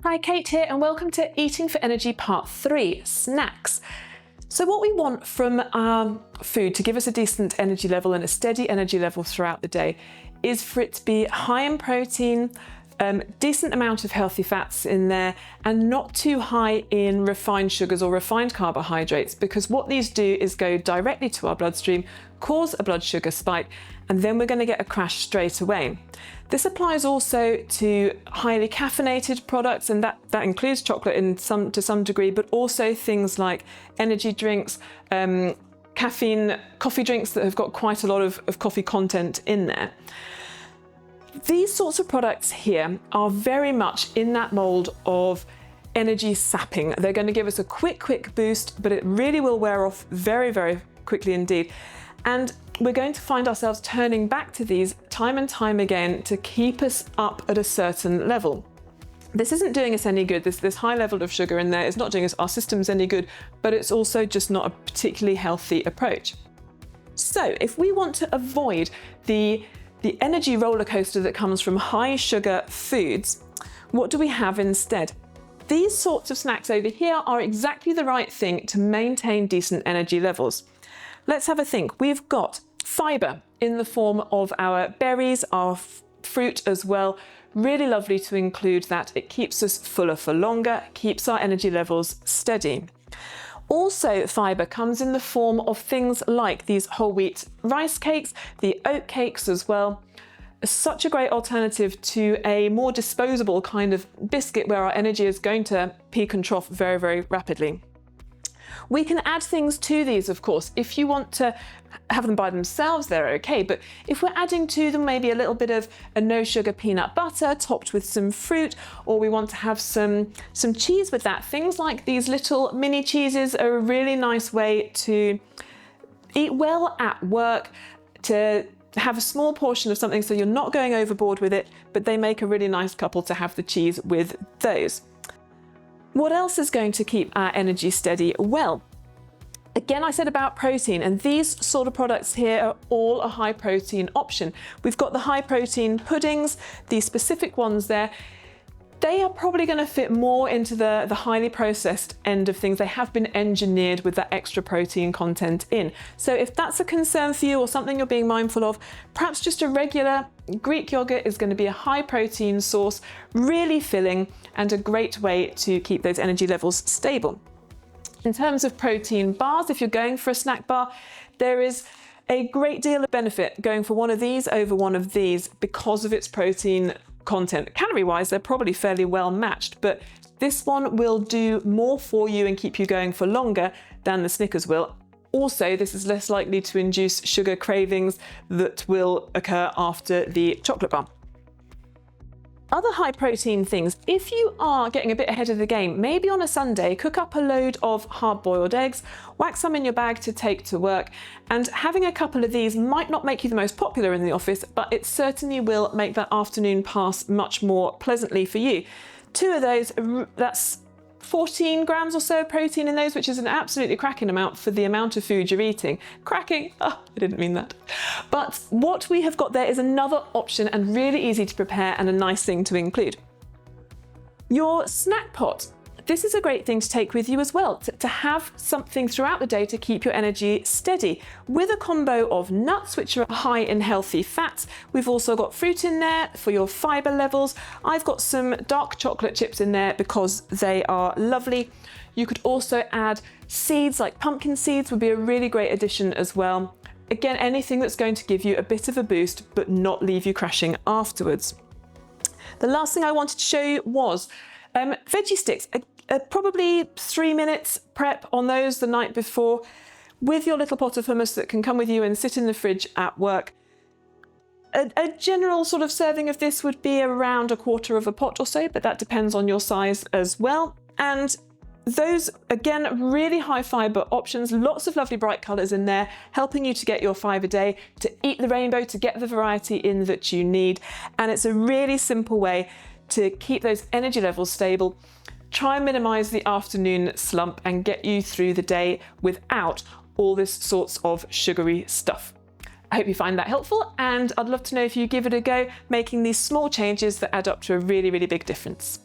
Hi, Kate here, and welcome to Eating for Energy Part 3, Snacks. So what we want from our food to give us a decent energy level and a steady energy level throughout the day is for it to be high in protein, decent amount of healthy fats in there, and not too high in refined sugars or refined carbohydrates, because what these do is go directly to our bloodstream, cause a blood sugar spike, and then we're going to get a crash straight away. This applies also to highly caffeinated products, and that includes chocolate to some degree, but also things like energy drinks, caffeine, coffee drinks that have got quite a lot of coffee content in there. These sorts of products here are very much in that mold of energy sapping. They're going to give us a quick boost, but it really will wear off very, very quickly indeed. And we're going to find ourselves turning back to these time and time again to keep us up at a certain level. This isn't doing us any good. This high level of sugar in there is not doing our systems any good, but it's also just not a particularly healthy approach. So if we want to avoid the energy roller coaster that comes from high sugar foods, what do we have instead? These sorts of snacks over here are exactly the right thing to maintain decent energy levels. Let's have a think. We've got fibre in the form of our berries, our fruit as well. Really lovely to include that. It keeps us fuller for longer, keeps our energy levels steady. Also, fibre comes in the form of things like these whole wheat rice cakes, the oat cakes as well. Such a great alternative to a more disposable kind of biscuit where our energy is going to peak and trough very, very rapidly. We can add things to these, of course. If you want to have them by themselves, they're okay. But if we're adding to them maybe a little bit of a no sugar peanut butter topped with some fruit, or we want to have some cheese with that, things like these little mini cheeses are a really nice way to eat well at work, to have a small portion of something so you're not going overboard with it, but they make a really nice couple to have the cheese with those. What else is going to keep our energy steady? Well, again, I said about protein, and these sort of products here are all a high protein option. We've got the high protein puddings, these specific ones there. They are probably going to fit more into the highly processed end of things. They have been engineered with that extra protein content in. So if that's a concern for you or something you're being mindful of, perhaps just a regular Greek yogurt is going to be a high protein source, really filling, and a great way to keep those energy levels stable. In terms of protein bars, if you're going for a snack bar, there is a great deal of benefit going for one of these over one of these because of its protein content. Calorie-wise, they're probably fairly well matched, but this one will do more for you and keep you going for longer than the Snickers will. Also, this is less likely to induce sugar cravings that will occur after the chocolate bar. Other high protein things, if you are getting a bit ahead of the game, maybe on a Sunday, cook up a load of hard-boiled eggs, whack some in your bag to take to work, and having a couple of these might not make you the most popular in the office, but it certainly will make that afternoon pass much more pleasantly for you. Two of those, that's 14 grams or so of protein in those, which is an absolutely cracking amount for the amount of food you're eating. Cracking! Oh, I didn't mean that. But what we have got there is another option and really easy to prepare and a nice thing to include. Your snack pot. This is a great thing to take with you as well, to have something throughout the day to keep your energy steady. With a combo of nuts, which are high in healthy fats. We've also got fruit in there for your fibre levels. I've got some dark chocolate chips in there because they are lovely. You could also add seeds, like pumpkin seeds would be a really great addition as well. Again, anything that's going to give you a bit of a boost, but not leave you crashing afterwards. The last thing I wanted to show you was veggie sticks. Probably 3 minutes prep on those the night before with your little pot of hummus that can come with you and sit in the fridge at work. A general sort of serving of this would be around 1/4 of a pot or so, but that depends on your size as well. And those, again, really high fibre options, lots of lovely bright colours in there, helping you to get your 5 a day, to eat the rainbow, to get the variety in that you need. And it's a really simple way to keep those energy levels stable. Try and minimise the afternoon slump and get you through the day without all this sorts of sugary stuff. I hope you find that helpful, and I'd love to know if you give it a go, making these small changes that add up to a really, really big difference.